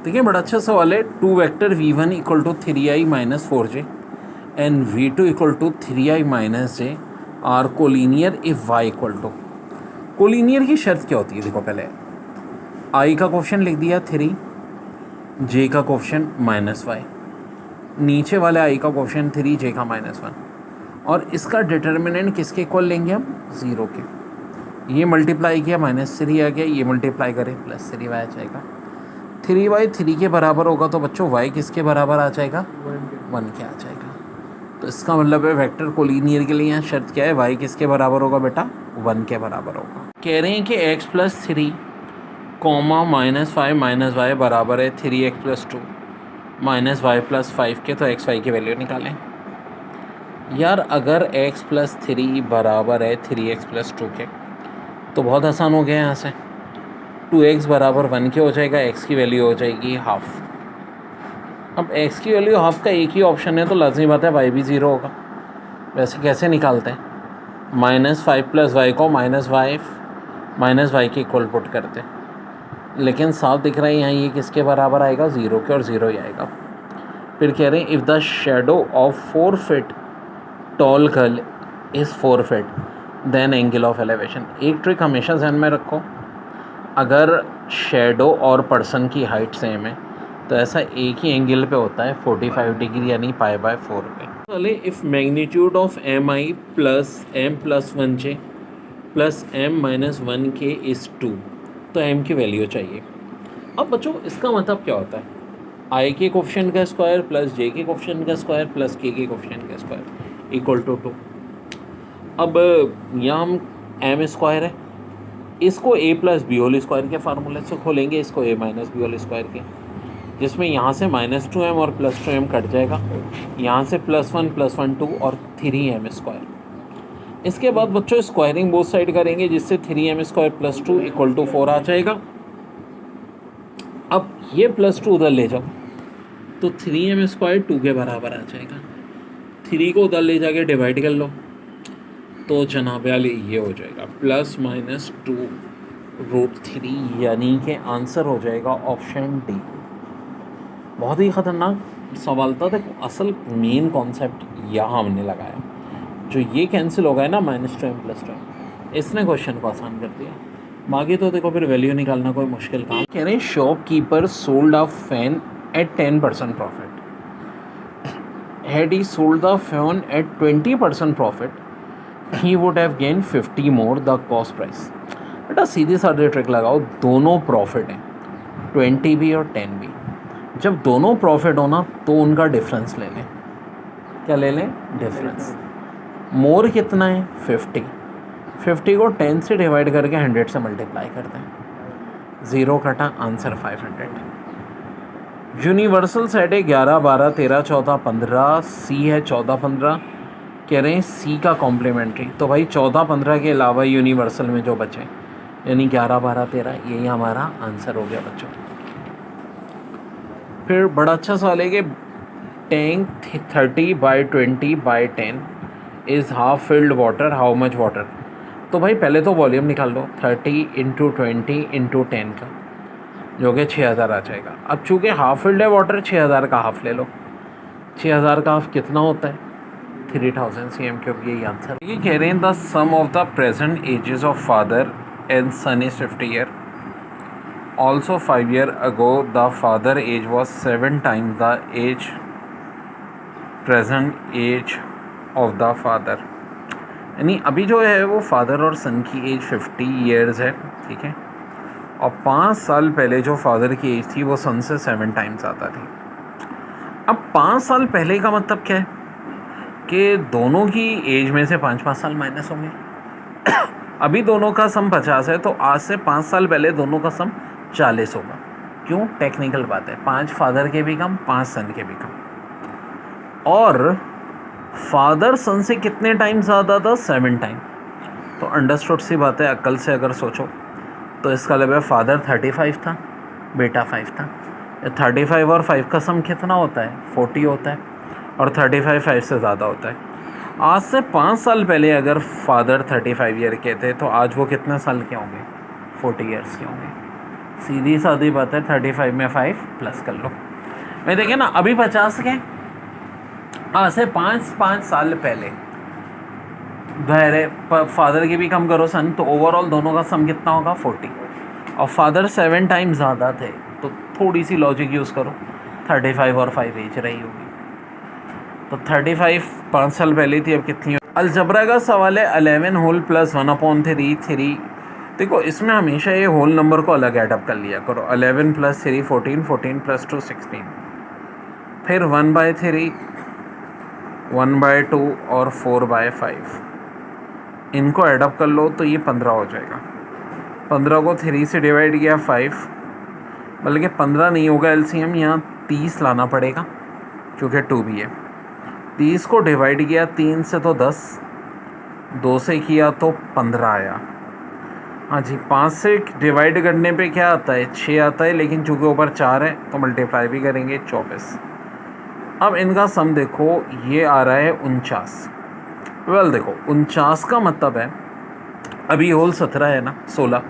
ठीक है, बड़ा अच्छा सवाल है। 2 vector v1 equal to 3i minus 4j and v2 equal to 3i minus j are collinear if y equal to. Collinear की शर्त क्या होती है? देखो, पहले i का कोफिशिएंट लिख दिया 3, j का कोफिशिएंट -y, नीचे वाले i का कोफिशिएंट 3, j का -1, और इसका डिटर्मिनेंट किसके इक्वल लेंगे हम? 0 के। ये मल्टीप्लाई किया -3 आ गया, ये मल्टीप्लाई करें +3y आ जाएगा। 3y 3 के बराबर होगा तो बच्चों y किसके बराबर आ जाएगा? 1 के आ जाएगा। तो इसका मतलब है वेक्टर कोलिनियर के लिए यहाँ शर्त क्या है? y किसके बराबर होगा बेटा? 1 के बराबर होगा। कह रहे हैं कि x + 3, -5 - y बराबर है 3x + 2 -y + 5 के। तो x y की वैल्यू निकालें। यार अगर x + 3 बराबर है 3x + 2 के तो बहुत आसान हो गया यहाँ से। 2x बराबर 1 के हो जाएगा, x की वैल्यू हो जाएगी हाफ। अब x की वैल्यू हाफ का एक ही ऑप्शन है तो लाजमी बात है y भी 0 होगा। वैसे कैसे निकालते हैं? -5 + y को -y के इक्वल पुट करते हैं, लेकिन साफ दिख रहा है यहाँ ये किसके बराबर आएगा? 0 के, और 0 ही आएगा। फिर कह रहे हैं if the shadow of 4 feet tall girl is 4 feet then angle of elevation. एक ट्रिक हमेशा ध्यान में रखो, अगर शेडो और पर्सन की हाइट सेम है तो ऐसा एक ही एंगल पे होता है 45 डिग्री, यानी π/4 पे। चले, if magnitude of mi + m + 1j + m - 1k is 2, तो m की वैल्यू चाहिए। अब बच्चों इसका मतलब क्या होता है? i के कोफिशिएंट का स्क्वायर + j के कोफिशिएंट का स्क्वायर + k के कोफिशिएंट का स्क्वायर इक्वल टू 2। अब यहाँ हम m स्क्वायर है, इसको a + b होल स्क्वायर के फार्मूले से खोलेंगे, इसको a - b होल स्क्वायर के, जिसमें यहाँ से -2m और +2m कट जाएगा, यहाँ से +1 + 1 2 और 3m स्क्वायर। इसके बाद बच्चों स्क्वायरिंग बोथ साइड करेंगे, जिससे 3m स्क्वायर + 2 = 4 आ जाएगा। अब ये +2 उधर ले जाओ तो 3m स्क्वायर 2 के बराबर आ जाएगा। 3 को उधर ले जाके डिवाइड कर लो तो जनाब वाली ये हो जाएगा ±2√3, यानी कि आंसर हो जाएगा ऑप्शन डी। बहुत ही ख़तरनाक सवाल था। देखो असल मेन कॉन्सेप्ट यहाँ हमने लगाया, जो ये कैंसिल हो गया ना -2m + 2m, इसने क्वेश्चन को आसान कर दिया। बाकी तो देखो फिर वैल्यू निकालना कोई मुश्किल काम। कह रहे हैं shopkeeper sold a fan at 10% profit, had he sold the fan at 20% profit he would have gained 50 more the cost price। बेटा सीधी साधी ट्रिक लगाओ, दोनों प्रॉफिट हैं, 20 भी और 10 भी। जब दोनों प्रॉफिट हो ना तो उनका डिफरेंस ले लें। क्या ले लें? डिफरेंस। मोर कितना है? 50। 50 को 10 से डिवाइड करके 100 से मल्टीप्लाई कर दें, 0 कटा, आंसर 500। यूनिवर्सल सेट है 11 12 13 14 15, सी है 14 15। कह रहे हैं सी का कॉम्प्लीमेंट्री, तो भाई 14 15 के अलावा यूनिवर्सल में जो बचे यानी 11 12 13, यही हमारा आंसर हो गया बच्चों। फिर बड़ा अच्छा सवाल है कि tank 30/20/10 is half filled water, how much water? तो भाई पहले तो वॉल्यूम निकाल लो, 30 × 20 × 10 का, जो कि 6000 आ जाएगा। अब चूँकि हाफ फिल्ड है वाटर, 6000 का हाफ ले लो। 6000 का हाफ कितना होता है? 3000 cm3। यही आंसर। ये कह रहे हैं the sum of the present ages of father and son is 50 year. Also 5 year ago the father age was 7 times the age present age of the father. यानी अभी जो है वो फादर और सन की एज 50 ईयर्स है, ठीक है, और 5 साल पहले जो फादर की एज थी वो सन से 7 times ज़्यादा थी। अब 5 साल पहले का मतलब क्या है कि दोनों की एज में से 5-5 साल माइनस होंगे। अभी दोनों का सम 50 है, तो आज से 5 साल पहले दोनों का सम 40 होगा। क्यों? टेक्निकल बात है, 5 फादर के भी कम, 5 सन के भी कम। और फादर सन से कितने टाइम ज़्यादा था? 7 टाइम। तो अंडरस्टूड सी बात है, अक्ल से अगर सोचो तो इसका मतलब है फादर 35 था, बेटा 5 था। 35 और 5 का सम कितना होता है? 40 होता है, और 35 5 से ज़्यादा होता है। आज से 5 साल पहले अगर फादर 35 ईयर के थे तो आज वो कितने साल के होंगे? 40 ईयर्स के होंगे। सीधी सादी बात है, 35 में 5 प्लस कर लो। मैं देखे ना अभी 50 के आज से 5 साल पहले फादर की भी कम करो सन, तो ओवरऑल दोनों का सम कितना होगा 40, और फादर 7 टाइम्स ज़्यादा थे, तो थोड़ी सी लॉजिक यूज़ करो, 35 और 5 एज रही होगी, तो 35 5 साल पहले थी, अब कितनी। अलजबरा का सवाल है 11 होल प्लस 1/3 3। देखो इसमें हमेशा ये होल नंबर को अलग एडअप कर लिया करो, 11 प्लस 3 14, 14 प्लस 2 16, फिर 1/3 1/2 और 4/5, इनको एडअप कर लो तो ये 15 हो जाएगा। 15 को 3 से डिवाइड किया 5, बल्कि 15 नहीं होगा, एलसीएम यहाँ 30 लाना पड़ेगा क्योंकि 2 भी है। 30 को डिवाइड किया 3 से तो 10, 2 से किया तो 15 आया। हाँ जी, 5 से डिवाइड करने पे क्या आता है 6 आता है, लेकिन चूँकि ऊपर 4 है तो मल्टीप्लाई भी करेंगे 24। अब इनका सम देखो, ये आ रहा है 49। देखो 49 का मतलब है, अभी होल 17 है ना 16,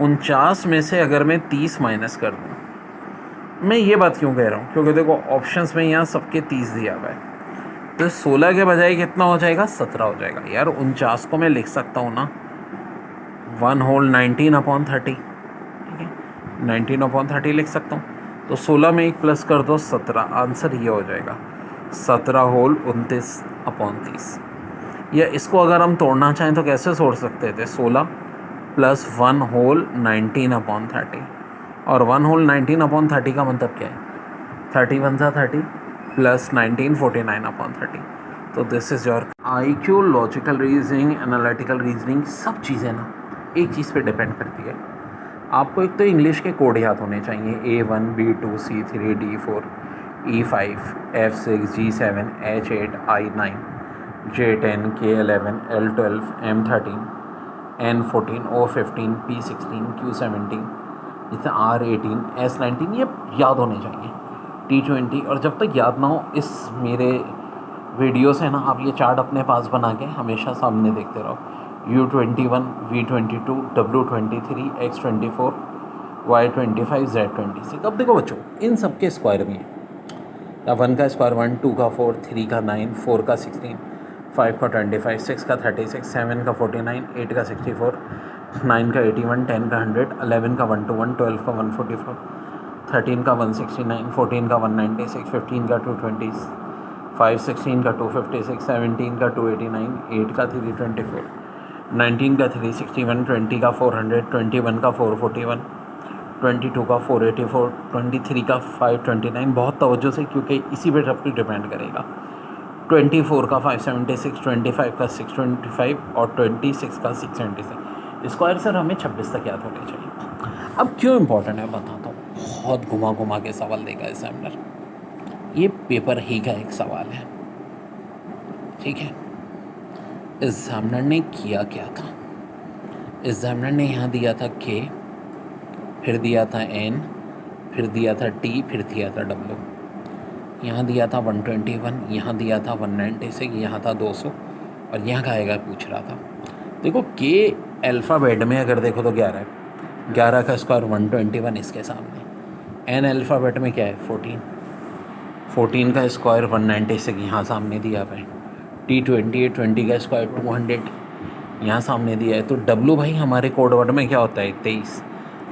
49 में से अगर मैं 30 माइनस कर दूँ, मैं ये बात क्यों कह रहा हूँ क्योंकि देखो ऑप्शंस में यहाँ सबके 30 दिया हुआ है, तो 16 के बजाय कितना हो जाएगा 17 हो जाएगा। यार 49 को मैं लिख सकता हूँ ना 1 होल 19/30, ठीक है 19/30 लिख सकता हूँ, तो 16 में 1 प्लस कर दो 17, आंसर ये हो जाएगा 17 होल 29/30। या इसको अगर हम तोड़ना चाहें तो कैसे तोड़ सकते थे, 16 प्लस 1 होल 19/30, और 1 होल 19/30 का मतलब क्या है 31 सा 30 प्लस 19 49/30। तो this is your IQ, logical reasoning, analytical reasoning, सब चीज़ें ना एक चीज़ पे डिपेंड करती है। आपको एक तो इंग्लिश के कोड याद होने चाहिए, A1 B2 C3 D4 E5 F6 G7 H8 I9 J10 K11 L12 M13 N14 O15 P16 Q17, जैसे R18 S19, ये याद होने चाहिए, T20। और जब तक याद ना हो, इस मेरे वीडियो से ना आप ये चार्ट अपने पास बना के हमेशा सामने देखते रहो, U21 V22 W23 X24 Y25 Z26। अब देखो बच्चों, इन सब के स्क्वायर में 1 का स्क्वायर 1, 2 का 4, 3 का 9, 4 का 16, 5 का 25, 6 का 36, 7 का 49, 8 का 64, 9 का 81, 10 का 100, 11 का 121, 12 का 144, 13 का 169, 14 का 196, 15 का 220, 5 16 का 256, 17 का 289, 8 का 324, 19 का 361, 20 का 400, 21 का 441, 22 का 484, 23 का 529। बहुत तवज्जो से, क्योंकि इसी पे सब कुछ डिपेंड करेगा। 24 का 576, 25 का 625 और 26 का 676। स्क्वायर सर हमें 26 तक याद होने चाहिए। अब क्यों इम्पोर्टेंट है बताता हूँ, बहुत घुमा घुमा के सवाल देगा एग्जामिनर, ये पेपर ही का एक सवाल है, ठीक है। एग्जामिनर ने किया क्या था, एग्जामिनर ने यहाँ दिया था K, फिर दिया था N, फिर दिया था T, फिर दिया था W, यहाँ दिया था 121, यहाँ दिया था 196, यहाँ था 200, और यहाँ का आएगा पूछ रहा था। देखो K अल्फ़ाबेट में अगर देखो तो 11 है, 11 का स्क्वायर 121 इसके सामने। N अल्फ़ाबेट में क्या है 14, 14 का स्क्वायर 196 यहाँ सामने दिया हुआ है। T20 20 का स्क्वायर 200 यहाँ सामने दिया है। तो W भाई हमारे कोड वर्ड में क्या होता है 23,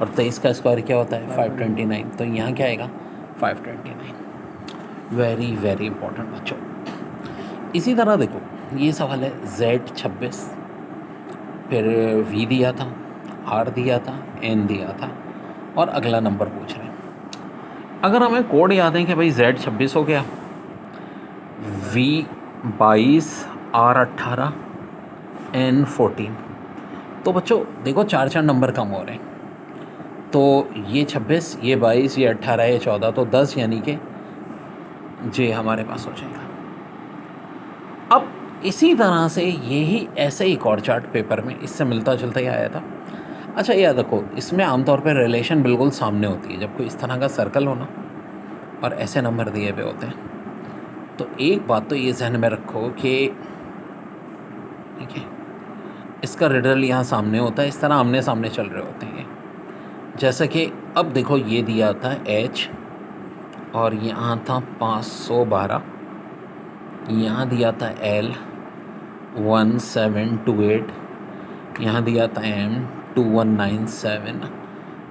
और 23 का स्क्वायर क्या होता है 529, तो यहाँ क्या आएगा 529। वेरी वेरी इंपॉर्टेंट बच्चों। इसी तरह देखो ये सवाल है Z26, फिर V दिया था, R दिया था, N दिया था, और अगला नंबर पूछ रहे हैं। अगर हमें कोड याद है कि भाई Z26 हो गया, V22, R18, N14, तो बच्चों देखो 4 नंबर कम हो रहे हैं, तो ये 26, ये 22, ये 18, ये 14, तो 10, यानी कि जे हमारे पास हो जाएगा। अब इसी तरह से यही ऐसे एक और चार्ट पेपर में इससे मिलता जुलता ही आया था। अच्छा याद रखो, इसमें आमतौर पर रिलेशन बिल्कुल सामने होती है, जब कोई इस तरह का सर्कल हो ना और ऐसे नंबर दिए हुए होते हैं, तो एक बात तो ये ध्यान में रखो कि ठीक है इसका रिडल यहाँ सामने होता है, इस तरह आमने सामने चल रहे होते हैं। जैसा कि अब देखो ये दिया था h और यहाँ था 512, यहाँ दिया था l 1728, यहाँ दिया था m 2197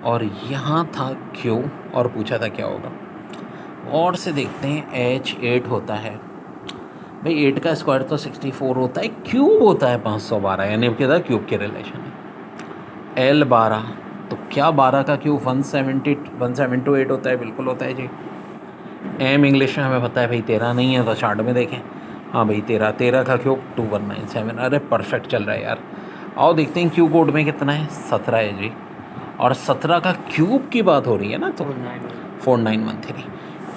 और यहाँ था q और पूछा था क्या होगा। और से देखते हैं h 8 होता है भाई, 8 का स्क्वायर तो 64 होता है, क्यूब होता है 512, यानी अब क्या था क्यूब के रिलेशन है। l 12, तो क्या 12 का क्यूब 178 होता है, बिल्कुल होता है जी। m इंग्लिश में हमें पता है भाई 13 नहीं है, तो चार्ट में देखें, हाँ भाई 13 का क्यूब 2197, अरे परफेक्ट चल रहा है यार। आओ देखते हैं क्यू कोड में कितना है, 17 है जी, और 17 का क्यूब की बात हो रही है ना, तो 4913।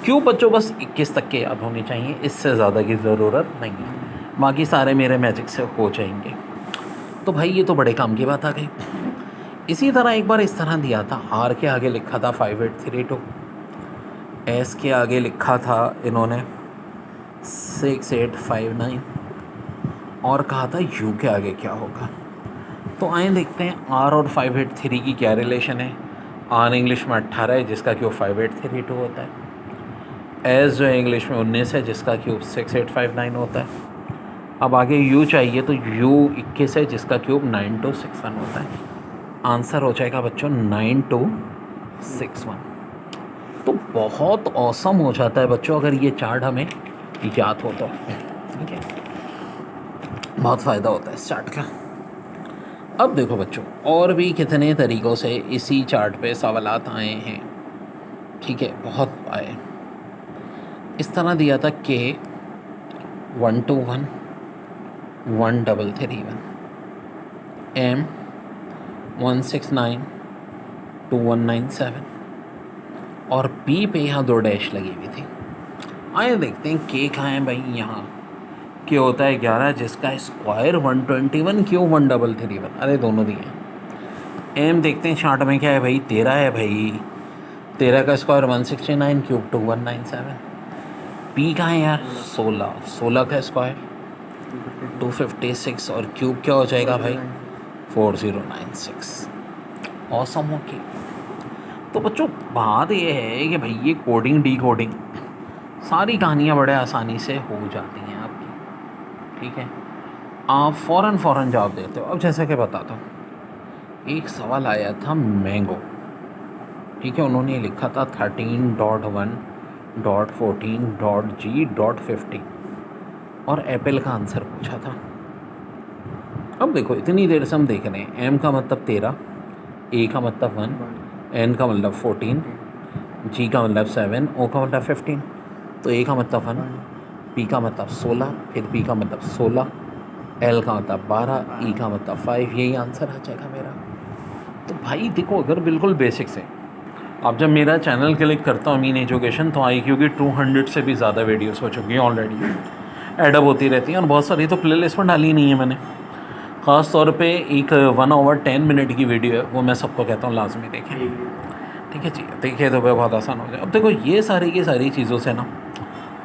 क्यूब बच्चों बस 21 तक के याद होने चाहिए, इससे ज़्यादा की ज़रूरत नहीं है, बाकी सारे मेरे मैजिक से हो जाएंगे। तो भाई ये तो बड़े काम की बात आ गई। इसी तरह एक बार इस तरह दिया था, आर के आगे लिखा था 5832, एस के आगे लिखा था इन्होंने 6859 और कहा था यू के आगे क्या होगा। तो आए देखते हैं आर और 583 की क्या रिलेशन है। आर इंग्लिश में 18 है, जिसका क्यूब 5832 होता है। एस जो है इंग्लिश में 19 है, जिसका क्यूब 6859 होता है। अब आगे यू चाहिए, तो यू 21 है, जिसका क्यूब 9261 होता है। आंसर हो जाएगा बच्चों 9261। तो बहुत औसम हो जाता है बच्चों अगर ये चार्ट हमें याद हो तो, ठीक है, बहुत फ़ायदा होता है इस चार्ट का। अब देखो बच्चों, और भी कितने तरीक़ों से इसी चार्ट पे सवालात आए हैं, ठीक है, बहुत आए। इस तरह दिया था के 121 1331, एम 169 2197 और पी पे यहाँ 2 डैश लगी हुई थी। आइए देखते हैं के कहाँ है भाई, यहाँ के होता है 11, जिसका स्क्वायर 121, क्यों 1331, अरे दोनों दिए हैं। एम देखते हैं चार्ट में क्या है भाई, 13 है भाई, 13 का स्क्वायर 169, क्यूब 2197। पी कहाँ है यार, 16 का स्क्वायर 256 और क्यूब क्या हो जाएगा भाई 4096। Awesome okay. तो बच्चों बात ये है कि भाई ये कोडिंग डी कोडिंग सारी कहानियाँ बड़े आसानी से हो जाती हैं आपकी, ठीक है, आप फ़ौरन जवाब देते हो। अब जैसे कि बताता हूँ, एक सवाल आया था मैंगो, ठीक है, उन्होंने लिखा था 13.1.14.G.50 और एप्पल का आंसर पूछा था। अब देखो इतनी देर से हम देख रहे हैं, एम का मतलब 13, ए का मतलब 1, एन का मतलब 14, जी का मतलब 7, ओ का मतलब 15, तो ए का मतलब 1, पी का मतलब 16, फिर पी का मतलब 16, एल का मतलब 12, ई का मतलब 5, यही आंसर आ जाएगा मेरा। तो भाई देखो अगर बिल्कुल बेसिक से, अब जब मेरा चैनल क्लिक करता हूँ मीन एजुकेशन, तो IQ की 200 से भी ज़्यादा वीडियोस हो चुकी हैं ऑलरेडी, एडअप होती रहती हैं, और बहुत सारी तो प्ले लिस्ट में डाली नहीं है मैंने। ख़ास तौर पे एक 1 आवर 10 मिनट की वीडियो है, वो मैं सबको कहता हूँ लाजमी देखें, ठीक है जी, देखिए तो बहुत आसान हो जाए। अब देखो ये सारी की सारी चीज़ों से ना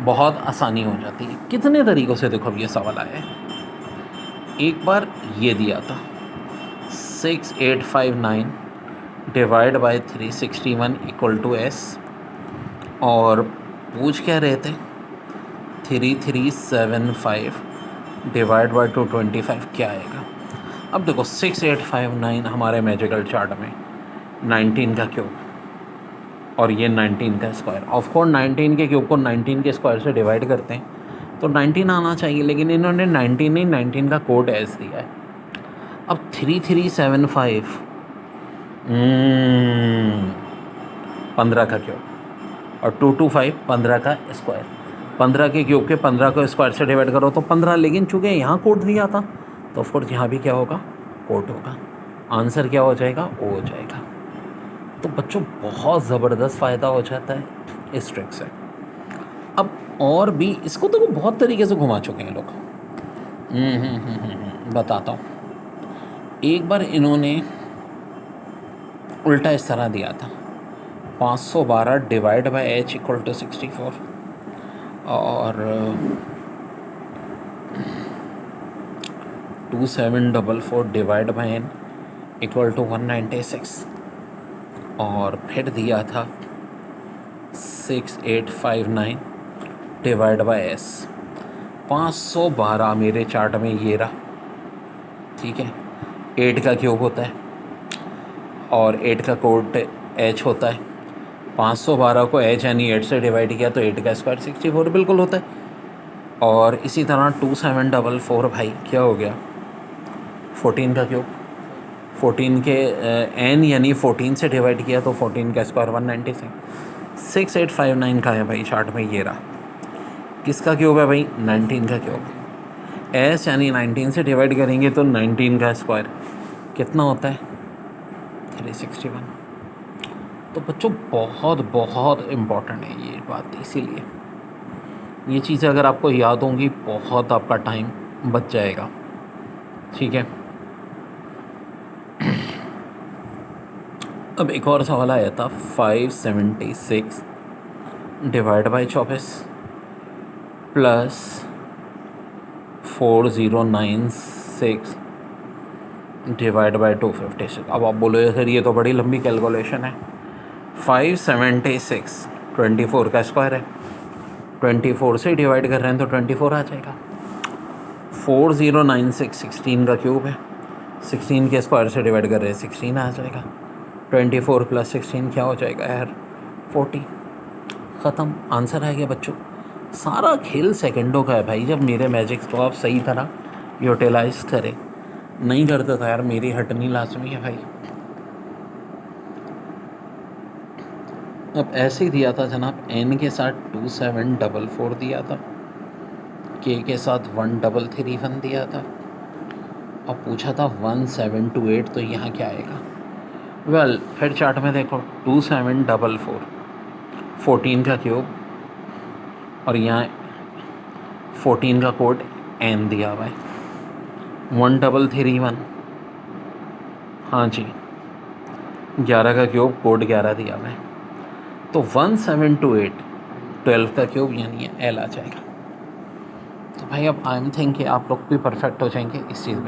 बहुत आसानी हो जाती है। कितने तरीक़ों से देखो अब ये सवाल आया है। एक बार ये दिया था 6859 divide by 361 equal to S, और पूछ क्या रहे थे 3375 डिवाइड बाय 225 क्या आएगा। अब देखो 6859 हमारे मैजिकल चार्ट में 19 का क्यूब और ये 19 का स्क्वायर, ऑफ कोर्स 19 के क्यूब को 19 के स्क्वायर से डिवाइड करते हैं तो 19 आना चाहिए, लेकिन इन्होंने 19 नहीं 19 का कोड एस दिया है। अब 3375 15 का क्यूब और 225 15 का स्क्वायर, 15 के क्यूब के 15 को स्क्वायर से डिवाइड करो तो 15, लेकिन चूँकि यहाँ कोड दिया था तो ऑफकोर्स यहाँ भी क्या होगा, कोड होगा। आंसर क्या हो जाएगा, ओ हो जाएगा। तो बच्चों बहुत ज़बरदस्त फ़ायदा हो जाता है इस ट्रिक से। अब और भी इसको तो बहुत तरीके से घुमा चुके हैं लोग। बताता हूँ। एक बार इन्होंने उल्टा इस तरह दिया था 512 divide by H equal to 64 और 2744 divide by N equal to 196। और फिर दिया था 6859 डिवाइड बाय एस। 512 मेरे चार्ट में ये रहा, ठीक है। 8 का क्यूब होता है और 8 का कोड एच होता है। 512 को एच यानी 8 से डिवाइड किया तो 8 का स्क्वायर 64 बिल्कुल होता है। और इसी तरह 2744 भाई क्या हो गया, 14 का क्यूब। 14 के एन यानी 14 से डिवाइड किया तो 14 का स्क्वायर 196। 6859 का है भाई चार्ट में ये रहा। किसका क्यूब है भाई, 19 का क्यूब। एस यानी 19 से डिवाइड करेंगे तो 19 का स्क्वायर कितना होता है, 361। तो बच्चों बहुत बहुत इम्पॉर्टेंट है ये बात, इसीलिए ये चीज़ें अगर आपको याद होंगी बहुत आपका टाइम बच जाएगा, ठीक है। अब एक और सवाल आया था 576 divide by 24 plus 4096 divide by 256। अब आप बोलोगे सर ये तो बड़ी लंबी कैलकुलेशन है। 576 24 का स्क्वायर है, 24 से डिवाइड कर रहे हैं तो 24 आ जाएगा। 4096 16 का क्यूब है, 16 के स्क्वायर से डिवाइड कर रहे हैं 16 आ जाएगा। 24 प्लस 16 क्या हो जाएगा यार, 40। ख़त्म, आंसर आ गया बच्चों। सारा खेल सेकंडों का है भाई, जब मेरे मैजिक्स को आप सही तरह यूटिलाइज करें। नहीं करते तो यार मेरी हटनी लाजमी है भाई। अब ऐसे ही दिया था जनाब, एन के साथ 2744 दिया था, के साथ 1331 दिया था। अब पूछा था 1728, तो यहाँ क्या आएगा। वेल फिर चार्ट में देखो 2744 14 का क्यूब और यहाँ 14 का कोड एन दिया हुआ है। 1331, हाँ जी, 11 का क्यूब कोड 11 दिया हुआ है। तो 1728 12 का क्यूब यानी एल आ जाएगा। तो भाई अब आई एम थिंक कि आप लोग भी परफेक्ट हो जाएंगे इस चीज़ में।